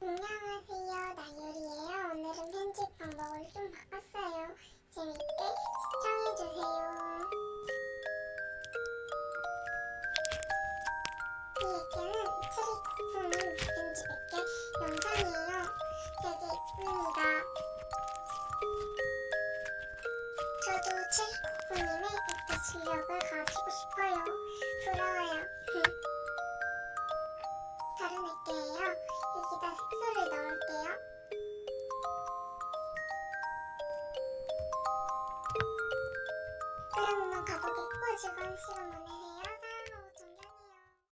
안녕하세요. 나유리예요. 오늘은 편집 방법을 좀 바꿨어요. 재밌게 시청해주세요. 이 액계는 트릭 편집 액계 영상이에요. 되게 예쁩니다. 저도 트릭님의 액계 실력을 가지고 싶어요. 부러워요.